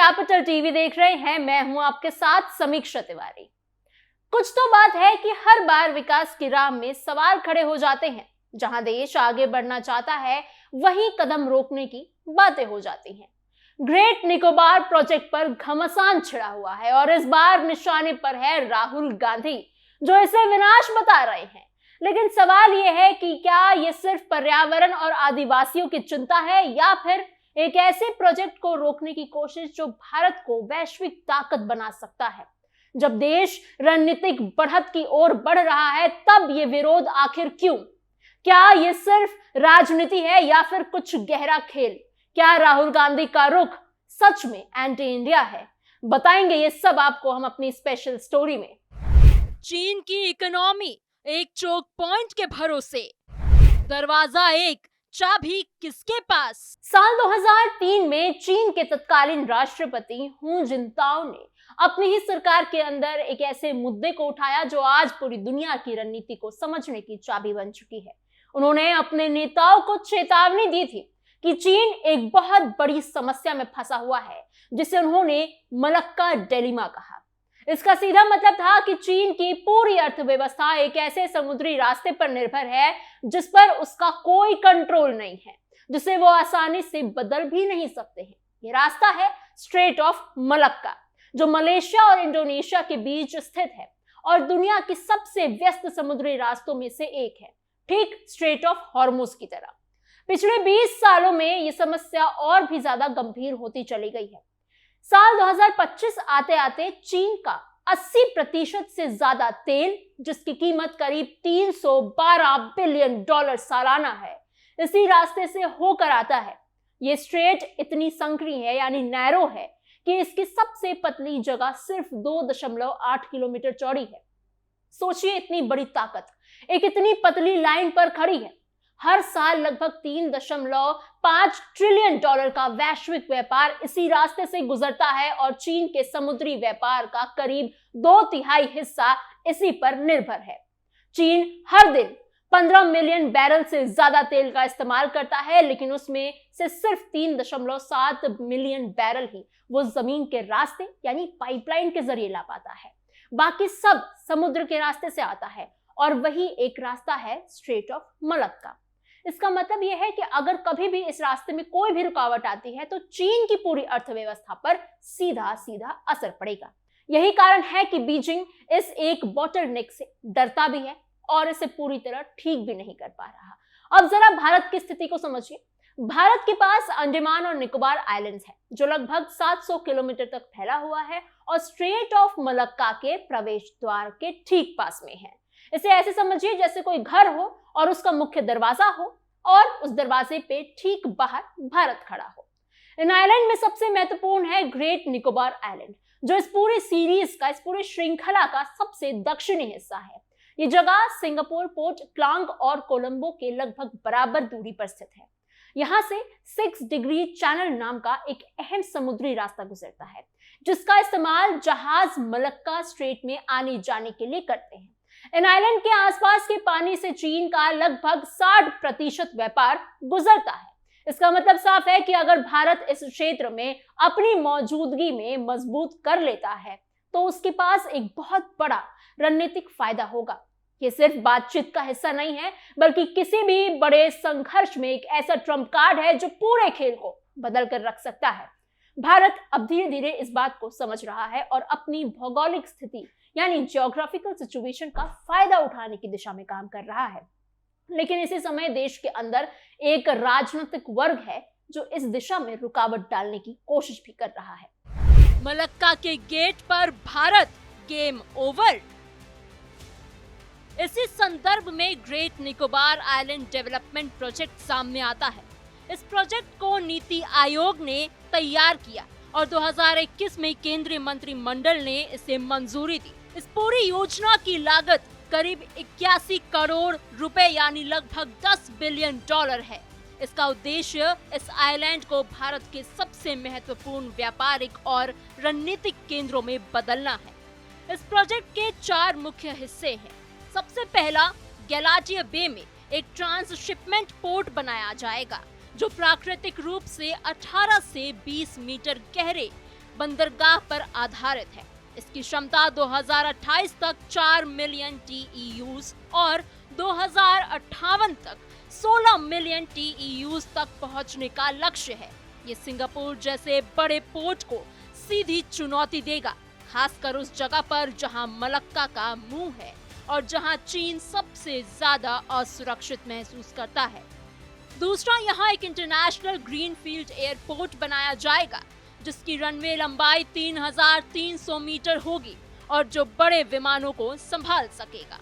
Capital TV देख रहे हैं। मैं हूं आपके साथ समीक्षा तिवारी। कुछ तो बात है कि हर बार विकास की राह में सवाल खड़े हो जाते हैं। जहां देश आगे बढ़ना चाहता है वहीं कदम रोकने की बातें हो जाती हैं। ग्रेट निकोबार प्रोजेक्ट पर घमासान छिड़ा हुआ है और इस बार निशाने पर है राहुल गांधी, जो इसे विनाश बता रहे हैं। लेकिन सवाल यह है कि क्या ये सिर्फ पर्यावरण और आदिवासियों की चिंता है या फिर एक ऐसे प्रोजेक्ट को रोकने की कोशिश जो भारत को वैश्विक ताकत बना सकता है। जब देश रणनीतिक बढ़त की ओर बढ़ रहा है तब ये विरोध आखिर क्यों? क्या ये सिर्फ राजनीति है या फिर कुछ गहरा खेल? क्या राहुल गांधी का रुख सच में एंटी इंडिया है? बताएंगे ये सब आपको हम अपनी स्पेशल स्टोरी में। चीन की इकोनॉमी एक चोक पॉइंट के भरोसे, दरवाजा एक, चाबी किसके पास? साल 2003 में चीन के तत्कालीन राष्ट्रपति हू जिनताओ ने अपनी ही सरकार के अंदर एक ऐसे मुद्दे को उठाया जो आज पूरी दुनिया की रणनीति को समझने की चाबी बन चुकी है। उन्होंने अपने नेताओं को चेतावनी दी थी कि चीन एक बहुत बड़ी समस्या में फंसा हुआ है, जिसे उन्होंने मलक्का डिलेमा कहा। इसका सीधा मतलब था कि चीन की पूरी अर्थव्यवस्था एक ऐसे समुद्री रास्ते पर निर्भर है जिस पर उसका कोई कंट्रोल नहीं है, जिसे वो आसानी से बदल भी नहीं सकते हैं। ये रास्ता है स्ट्रेट ऑफ मलक्का, जो मलेशिया और इंडोनेशिया के बीच स्थित है और दुनिया की सबसे व्यस्त समुद्री रास्तों में से एक है, ठीक स्ट्रेट ऑफ हॉर्मुज की तरह। पिछले 20 सालों में ये समस्या और भी ज्यादा गंभीर होती चली गई है। साल 2025 आते आते चीन का 80% से ज्यादा तेल, जिसकी कीमत करीब $312 बिलियन सालाना है, इसी रास्ते से होकर आता है। ये स्ट्रेट इतनी संकरी है यानी नैरो है कि इसकी सबसे पतली जगह सिर्फ 2.8 किलोमीटर चौड़ी है। सोचिए, इतनी बड़ी ताकत एक इतनी पतली लाइन पर खड़ी है। हर साल लगभग $3.5 ट्रिलियन का वैश्विक व्यापार इसी रास्ते से गुजरता है और चीन के समुद्री व्यापार का करीब 2/3 हिस्सा इसी पर निर्भर है। चीन हर दिन 15 मिलियन बैरल से ज्यादा तेल का इस्तेमाल करता है, लेकिन उसमें से सिर्फ 3.7 मिलियन बैरल ही वो जमीन के रास्ते यानी पाइपलाइन के जरिए ला पाता है। बाकी सब समुद्र के रास्ते से आता है और वही एक रास्ता है स्ट्रेट ऑफ मलक्का। इसका मतलब यह है कि अगर कभी भी इस रास्ते में कोई भी रुकावट आती है तो चीन की पूरी अर्थव्यवस्था पर सीधा सीधा असर पड़ेगा। यही कारण है कि बीजिंग इस एक बॉटलनेक से डरता भी है और इसे पूरी तरह ठीक भी नहीं कर पा रहा। अब जरा भारत की स्थिति को समझिए। भारत के पास अंडमान और निकोबार आइलैंड्स है, जो लगभग 700 किलोमीटर तक फैला हुआ है और स्ट्रेट ऑफ मलक्का के प्रवेश द्वार के ठीक पास में है। इसे ऐसे समझिए जैसे कोई घर हो और उसका मुख्य दरवाजा हो और उस दरवाजे पे ठीक बाहर भारत खड़ा हो। इन आइलैंड में सबसे महत्वपूर्ण है ग्रेट निकोबार आइलैंड, जो इस पूरी सीरीज का, इस पूरी श्रृंखला का सबसे दक्षिणी हिस्सा है। ये जगह सिंगापुर, पोर्ट क्लांग और कोलंबो के लगभग बराबर दूरी पर स्थित है। यहाँ से 6 डिग्री चैनल नाम का एक अहम समुद्री रास्ता गुजरता है, जिसका इस्तेमाल जहाज मलक्का स्ट्रेट में आने जाने के लिए करते हैं। इन आइलैंड के आसपास के पानी से चीन का लगभग 60% व्यापार गुजरता है। इसका मतलब साफ है कि अगर भारत इस क्षेत्र में अपनी मौजूदगी में मजबूत कर लेता है तो उसके पास एक बहुत बड़ा रणनीतिक फायदा होगा। ये सिर्फ बातचीत का हिस्सा नहीं है, बल्कि किसी भी बड़े संघर्ष में एक ऐसा ट्रम्प कार्ड है जो पूरे खेल को बदल कर रख सकता है। भारत अब धीरे धीरे इस बात को समझ रहा है और अपनी भौगोलिक स्थिति यानी जियोग्राफिकल सिचुएशन का फायदा उठाने की दिशा में काम कर रहा है। लेकिन इसी समय देश के अंदर एक राजनीतिक वर्ग है जो इस दिशा में रुकावट डालने की कोशिश भी कर रहा है। मलक्का के गेट पर भारत, गेम ओवर। इसी संदर्भ में great Nicobar island development project सामने आता है। इस प्रोजेक्ट को नीति आयोग ने तैयार किया और 2021 में केंद्रीय मंत्रिमंडल ने इसे मंजूरी दी। इस पूरी योजना की लागत करीब 81 करोड़ रुपए यानी लगभग $10 बिलियन है। इसका उद्देश्य इस आइलैंड को भारत के सबसे महत्वपूर्ण व्यापारिक और रणनीतिक केंद्रों में बदलना है। इस प्रोजेक्ट के 4 मुख्य हिस्से हैं। सबसे पहला, गैलाजिया बे में एक ट्रांसशिपमेंट पोर्ट बनाया जाएगा जो प्राकृतिक रूप से 18 से 20 मीटर गहरे बंदरगाह पर आधारित है। इसकी क्षमता 2028 तक 4 मिलियन TEUs और 2058 तक 16 मिलियन TEUs तक पहुंचने का लक्ष्य है। ये सिंगापुर जैसे बड़े पोर्ट को सीधी चुनौती देगा, खासकर उस जगह पर जहां मलक्का का मुंह है और जहां चीन सबसे ज्यादा असुरक्षित महसूस करता है। दूसरा, यहाँ एक इंटरनेशनल ग्रीनफील्ड एयरपोर्ट बनाया जाएगा जिसकी रनवे लंबाई 3,300 मीटर होगी और जो बड़े विमानों को संभाल सकेगा।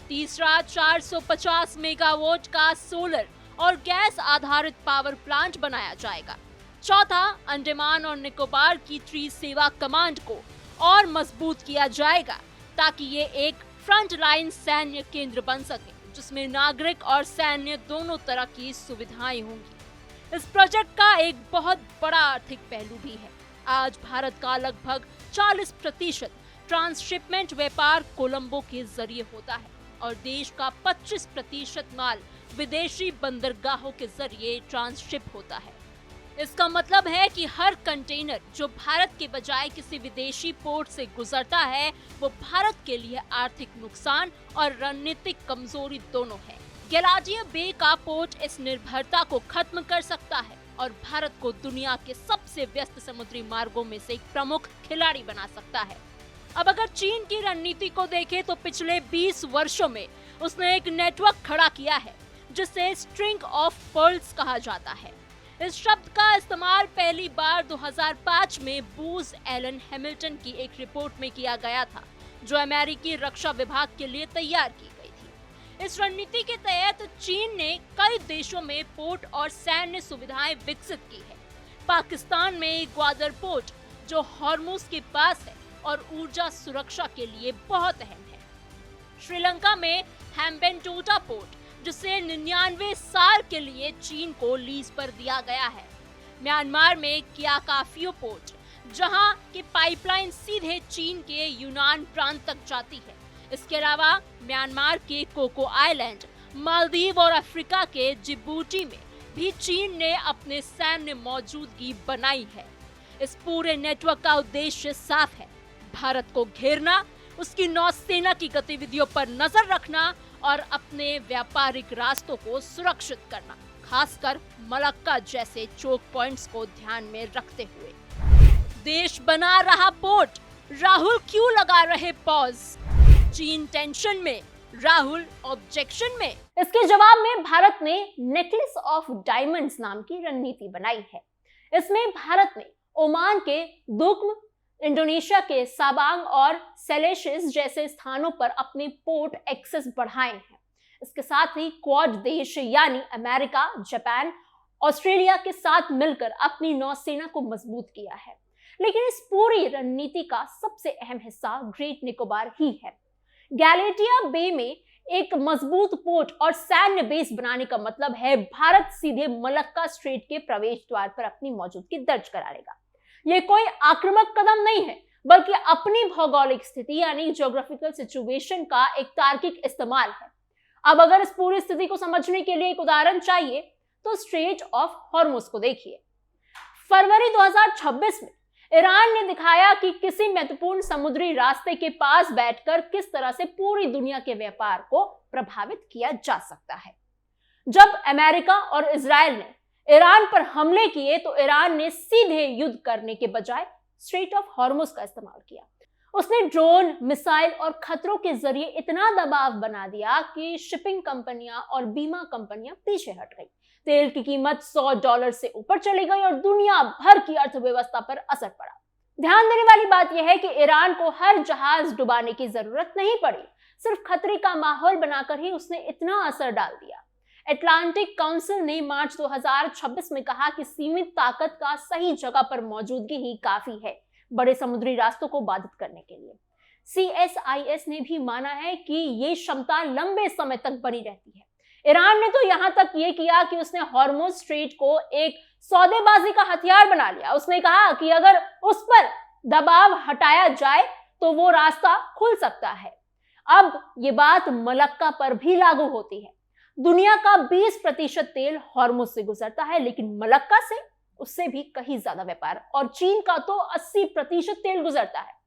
तीसरा, 450 मेगावाट का सोलर और गैस आधारित पावर प्लांट बनाया जाएगा। चौथा, अंडमान और निकोबार की त्रिसेवा कमांड को और मजबूत किया जाएगा ताकि ये एक फ्रंट लाइन सैन्य केंद्र बन सके जिसमें नागरिक और सैन्य दोनों तरह की सुविधाएं होंगी। इस प्रोजेक्ट का एक बहुत बड़ा आर्थिक पहलू भी है। आज भारत का लगभग 40% ट्रांसशिपमेंट व्यापार कोलंबो के जरिए होता है और देश का 25% माल विदेशी बंदरगाहों के जरिए ट्रांसशिप होता है। इसका मतलब है कि हर कंटेनर जो भारत के बजाय किसी विदेशी पोर्ट से गुजरता है वो भारत के लिए आर्थिक नुकसान और रणनीतिक कमजोरी दोनों है। गैलाडिया बे का पोर्ट इस निर्भरता को खत्म कर सकता है और भारत को दुनिया के सबसे व्यस्त समुद्री मार्गों में से एक प्रमुख खिलाड़ी बना सकता है। अब अगर चीन की रणनीति को देखें तो पिछले 20 वर्षों में उसने एक नेटवर्क खड़ा किया है जिसे स्ट्रिंग ऑफ पर्ल्स कहा जाता है। इस शब्द का इस्तेमाल पहली बार 2005 में बूज एलन हैमिल्टन की एक रिपोर्ट में किया गया था जो अमेरिकी रक्षा विभाग के लिए तैयार की गई थी। इस रणनीति के तहत चीन ने कई देशों में पोर्ट और सैन्य सुविधाएं विकसित की है। पाकिस्तान में ग्वादर पोर्ट जो हॉर्मुज के पास है और ऊर्जा सुरक्षा के लिए बहुत अहम है। श्रीलंका में हैम्बेनटोटा पोर्ट जिसे 99 साल के लिए चीन को लीज पर दिया गया है। म्यांमार में कियाकाफियो पोर्ट जहां की पाइपलाइन सीधे चीन के यूनान प्रांत तक जाती है। इसके अलावा म्यांमार के कोको आइलैंड, मालदीव और अफ्रीका के जिबूटी में भी चीन ने अपने सैन्य मौजूदगी बनाई है। इस पूरे नेटवर्क का उद्देश्य साफ है, भारत को घेरना, उसकी नौसेना की गतिविधियों पर नजर रखना और अपने व्यापारिक रास्तों को सुरक्षित करना, खासकर मलक्का जैसे चोक पॉइंट्स को ध्यान में रखते हुए। देश बना रहा पोर्ट, राहुल क्यों लगा रहे पॉज? चीन टेंशन में, राहुल ऑब्जेक्शन में। इसके जवाब में भारत ने नेकलेस ऑफ डायमंड्स नाम की रणनीति बनाई है। इसमें भारत ने ओमान के दुक्म, इंडोनेशिया के साबांग और सेलेशियस जैसे स्थानों पर अपने पोर्ट एक्सेस बढ़ाए हैं। इसके साथ ही क्वाड देश यानी अमेरिका, जापान, ऑस्ट्रेलिया के साथ मिलकर अपनी नौसेना को मजबूत किया है। लेकिन इस पूरी रणनीति का सबसे अहम हिस्सा ग्रेट निकोबार ही है। गैलेटिया बे में एक मजबूत पोर्ट और सैन्य बेस बनाने का मतलब है भारत सीधे मलक्का स्ट्रेट के प्रवेश द्वार पर अपनी मौजूदगी दर्ज करा लेगा। ये कोई आक्रामक कदम नहीं है, बल्कि अपनी भौगोलिक स्थिति यानी ज्योग्राफिकल सिचुएशन का एक तार्किक इस्तेमाल है। अब अगर इस पूरी स्थिति को समझने के लिए एक उदाहरण चाहिए तो स्ट्रेट ऑफ हॉर्मुज को देखिए। फरवरी 2026 में ईरान ने दिखाया कि किसी महत्वपूर्ण समुद्री रास्ते के पास बैठकर किस तरह से पूरी दुनिया के व्यापार को प्रभावित किया जा सकता है। जब अमेरिका और इजराइल ने ईरान पर हमले किए तो ईरान ने सीधे युद्ध करने के बजाय स्ट्रेट ऑफ हॉर्मुज का इस्तेमाल किया। उसने ड्रोन, मिसाइल और खतरों के जरिए इतना दबाव बना दिया कि शिपिंग कंपनियां और बीमा कंपनियां पीछे हट गई। तेल की कीमत $100 से ऊपर चली गई और दुनिया भर की अर्थव्यवस्था पर असर पड़ा। ध्यान देने वाली बात यह है कि ईरान को हर जहाज डुबाने की जरूरत नहीं पड़ी, सिर्फ खतरे का माहौल बनाकर ही उसने इतना असर डाल दिया। अटलांटिक काउंसिल ने मार्च 2026 में कहा कि सीमित ताकत का सही जगह पर मौजूदगी ही काफी है बड़े समुद्री रास्तों को बाधित करने के लिए। CSIS ने भी माना है कि ये क्षमता लंबे समय तक बनी रहती है। ईरान ने तो यहां तक ये किया कि उसने हॉर्मुज स्ट्रेट को एक सौदेबाजी का हथियार बना लिया। उसने कहा कि अगर उस पर दबाव हटाया जाए तो वो रास्ता खुल सकता है। अब ये बात मलक्का पर भी लागू होती है। दुनिया का 20% तेल हॉर्मुज से गुजरता है, लेकिन मलक्का से उससे भी कहीं ज्यादा व्यापार, और चीन का तो 80% तेल गुजरता है।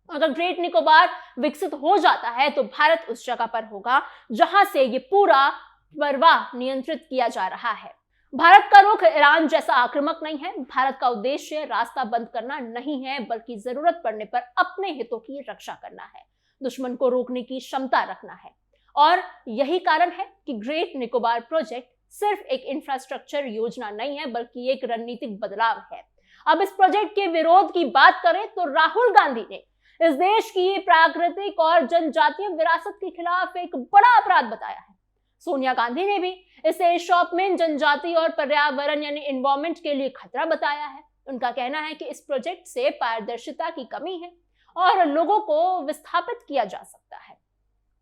अगर ग्रेट निकोबार विकसित हो जाता है तो भारत उस जगह पर होगा जहां से ये पूरा प्रवाह नियंत्रित किया जा रहा है। भारत का रुख ईरान जैसा आक्रामक नहीं है। भारत का उद्देश्य रास्ता बंद करना नहीं है, बल्कि जरूरत पड़ने पर अपने हितों की रक्षा करना है, दुश्मन को रोकने की क्षमता रखना है। और यही कारण है कि ग्रेट निकोबार प्रोजेक्ट सिर्फ एक इंफ्रास्ट्रक्चर योजना नहीं है, बल्कि एक रणनीतिक बदलाव है। अब इस प्रोजेक्ट के विरोध की बात करें तो राहुल गांधी ने इस देश की प्राकृतिक और जनजातीय विरासत के खिलाफ एक बड़ा अपराध बताया है। सोनिया गांधी ने भी इसे शॉपमैन जनजाति और पर्यावरण यानी एनवायरमेंट के लिए खतरा बताया है। उनका कहना है कि इस प्रोजेक्ट से पारदर्शिता की कमी है और लोगों को विस्थापित किया जा सकता है,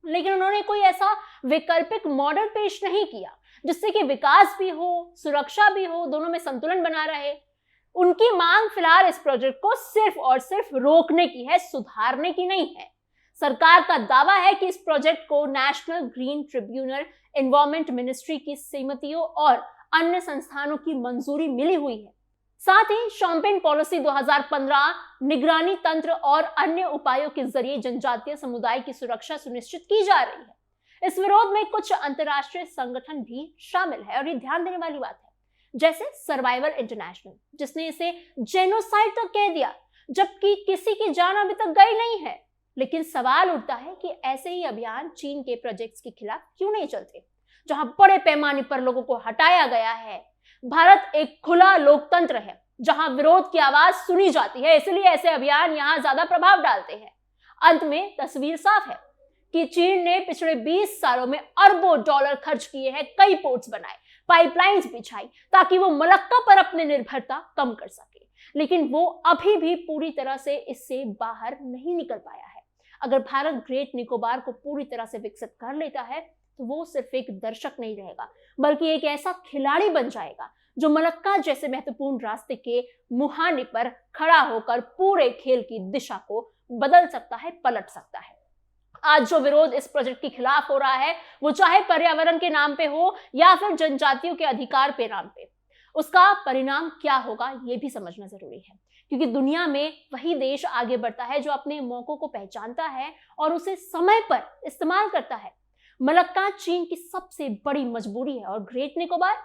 लेकिन उन्होंने कोई ऐसा वैकल्पिक मॉडल पेश नहीं किया जिससे कि विकास भी हो, सुरक्षा भी हो, दोनों में संतुलन बना रहे। उनकी मांग फिलहाल इस प्रोजेक्ट को सिर्फ और सिर्फ रोकने की है, सुधारने की नहीं है। सरकार का दावा है कि इस प्रोजेक्ट को national green tribunal, environment ministry की सहमतियों और अन्य संस्थानों की मंजूरी मिली हुई है। साथ ही शॉम्पेन पॉलिसी 2015 निगरानी तंत्र और अन्य उपायों के जरिए जनजातीय समुदाय की सुरक्षा सुनिश्चित की जा रही है। इस विरोध में कुछ अंतर्राष्ट्रीय संगठन भी शामिल है और ये ध्यान देने वाली बात है, जैसे सर्वाइवल इंटरनेशनल, जिसने इसे जेनोसाइड तक कह दिया, जबकि किसी की जान अभी तक गई नहीं है। लेकिन सवाल उठता है कि ऐसे ही अभियान चीन के प्रोजेक्ट्स के खिलाफ क्यों नहीं चलते, जहां बड़े पैमाने पर लोगों को हटाया गया है। भारत एक खुला लोकतंत्र है जहां विरोध की आवाज सुनी जाती है, इसलिए ऐसे अभियान यहां ज्यादा प्रभाव डालते हैं। अंत में तस्वीर साफ है कि चीन ने पिछले 20 सालों में अरबों डॉलर खर्च किए हैं, कई पोर्ट्स बनाए, पाइपलाइंस बिछाई ताकि वो मलक्का पर अपनी निर्भरता कम कर सके, लेकिन वो अभी भी पूरी तरह से इससे बाहर नहीं निकल पाया है। अगर भारत ग्रेट निकोबार को पूरी तरह से विकसित कर लेता है तो वो सिर्फ एक दर्शक नहीं रहेगा, बल्कि एक ऐसा खिलाड़ी बन जाएगा जो मलक्का जैसे महत्वपूर्ण रास्ते के मुहाने पर खड़ा होकर पूरे खेल की दिशा को बदल सकता है, पलट सकता है। आज जो विरोध इस प्रोजेक्ट के खिलाफ हो रहा है, वो चाहे पर्यावरण के नाम पे हो या फिर जनजातियों के अधिकार के नाम पे, उसका परिणाम क्या होगा ये भी समझना जरूरी है, क्योंकि दुनिया में वही देश आगे बढ़ता है जो अपने मौकों को पहचानता है और उसे समय पर इस्तेमाल करता है। मलक्का चीन की सबसे बड़ी मजबूरी है और ग्रेट निकोबार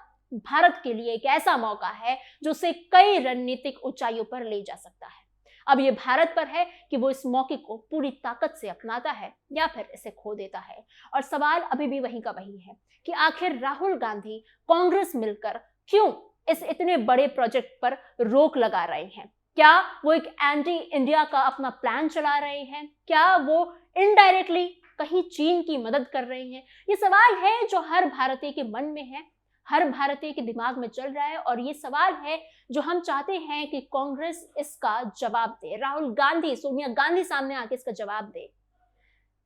भारत के लिए एक ऐसा मौका है जो उसे कई रणनीतिक ऊंचाइयों पर ले जा सकता है। अब ये भारत पर है कि वो इस मौके को पूरी ताकत से अपनाता है या फिर इसे खो देता है। और सवाल अभी भी वही का वही है कि आखिर राहुल गांधी, कांग्रेस मिलकर क्यों इस इतने बड़े प्रोजेक्ट पर रोक लगा रहे हैं? क्या वो एक एंटी इंडिया का अपना प्लान चला रहे हैं? क्या वो इनडायरेक्टली कहीं चीन की मदद कर रहे हैं? ये सवाल है जो हर भारतीय के मन में है, हर भारतीय के दिमाग में चल रहा है, और ये सवाल है जो हम चाहते हैं कि कांग्रेस इसका जवाब दे, राहुल गांधी, सोनिया गांधी सामने आके इसका जवाब दे।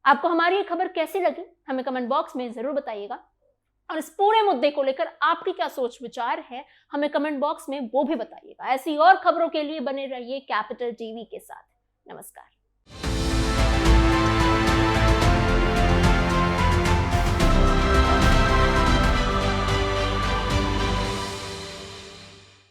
आपको हमारी ये खबर कैसी लगी हमें कमेंट बॉक्स में जरूर बताइएगा, और इस पूरे मुद्दे को लेकर आपकी क्या सोच विचार है हमें कमेंट बॉक्स में वो भी बताइएगा। ऐसी और खबरों के लिए बने रहिए कैपिटल टीवी के साथ। नमस्कार।